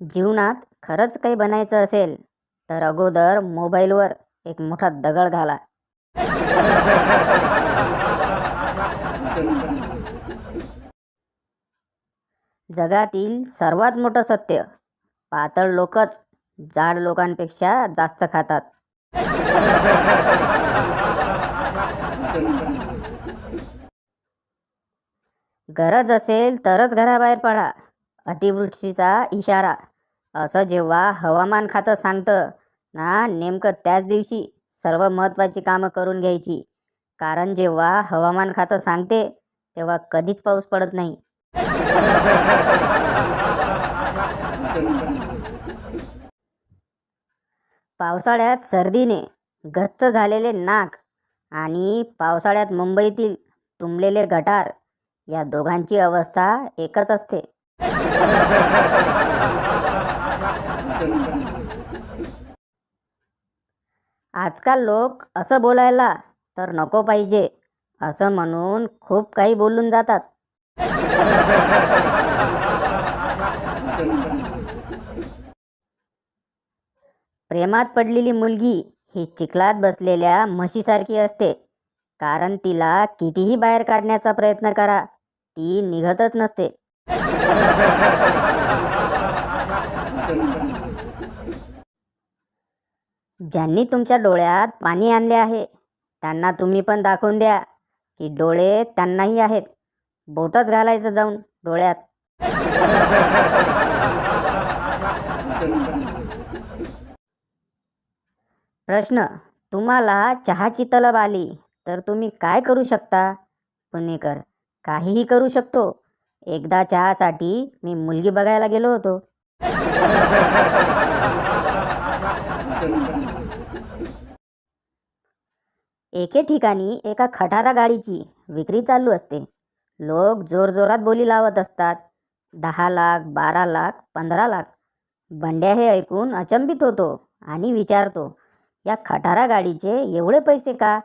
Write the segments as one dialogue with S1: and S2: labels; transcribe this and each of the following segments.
S1: जीवनात खरंच काही बनायचं असेल तर अगोदर मोबाईलवर एक मोठा दगड घाला. जगातील सर्वात मोठं सत्य, पातळ लोकच जाड लोकांपेक्षा जास्त खातात. गरज असेल तरच घराबाहेर पडा. अतिवृष्टीचा इशारा असं जेव्हा हवामान खातं सांगतं ना, नेमकं त्याच दिवशी सर्व महत्त्वाची कामं करून घ्यायची. कारण जेव्हा हवामान खातं सांगते तेव्हा कधीच पाऊस पडत नाही. पावसाळ्यात सर्दीने गच्च झालेले नाक आणि पावसाळ्यात मुंबईतील तुंबलेले गटार, या दोघांची अवस्था एकच असते. आजकाल लोक असं बोलायला तर नको पाहिजे असं म्हणून खूप काही बोलून जातात. प्रेमात पडलेली मुलगी ही चिखलात बसलेल्या म्हशीसारखी असते. कारण तिला कितीही बाहेर काढण्याचा प्रयत्न करा, ती निघतच नसते. ज्यांनी तुमच्या डोळ्यात पाणी आणले आहे त्यांना तुम्ही पण दाखवून द्या की डोळे त्यांनाही आहेत. बोटच घालायचं जाऊन डोळ्यात. प्रश्न: तुम्हाला चहाची तलब आली तर तुम्ही काय करू शकता? पुणेकर: काहीही करू शकतो. एकदा चहासाठी मी मुलगी बघायला गेलो होतो. एके ठिकाणी एका खटारा गाडीची विक्री चालू असते. लोक जोरजोरात बोली लावत असतात. 10 लाख, 12 लाख, 15 लाख. बंड्या हे ऐकून अचंबित होतो आणि विचारतो, या खटारा गाडीचे एवढे पैसे का?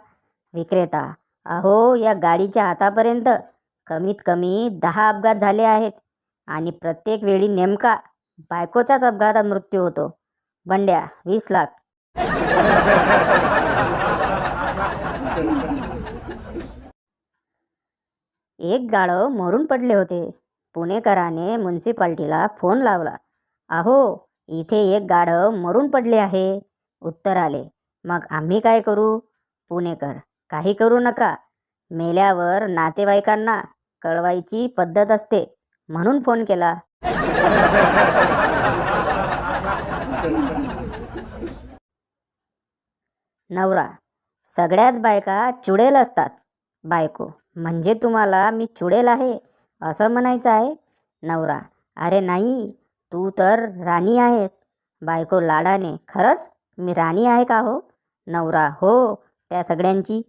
S1: विक्रेता: अहो, या गाडीच्या आतापर्यंत कमीत कमी 10 अपघात झाले आहेत आणि प्रत्येक वेळी नेमका बायकोचाच अपघातात मृत्यू होतो. बंड्या: 20 लाख. एक गाढव मरून पडले होते. पुणेकराने म्युन्सिपाल्टीला फोन लावला. अहो, इथे एक गाढव मरून पडले आहे. उत्तर आले. मग आम्ही काय करू? पुणेकर: काही करू नका. मेल्यावर नातेवाईकांना कळवायची पद्धत असते म्हणून फोन केला. नवरा: सगळ्याच बायका चुडेल असतात. बायको: म्हणजे तुम्हाला मी चुडेल आहे असं म्हणायचं आहे? नवरा: अरे नाही, तू तर राणी आहेस. बायको लाडाने: खरंच मी राणी आहे का हो? नवरा: हो, त्या सगळ्यांची.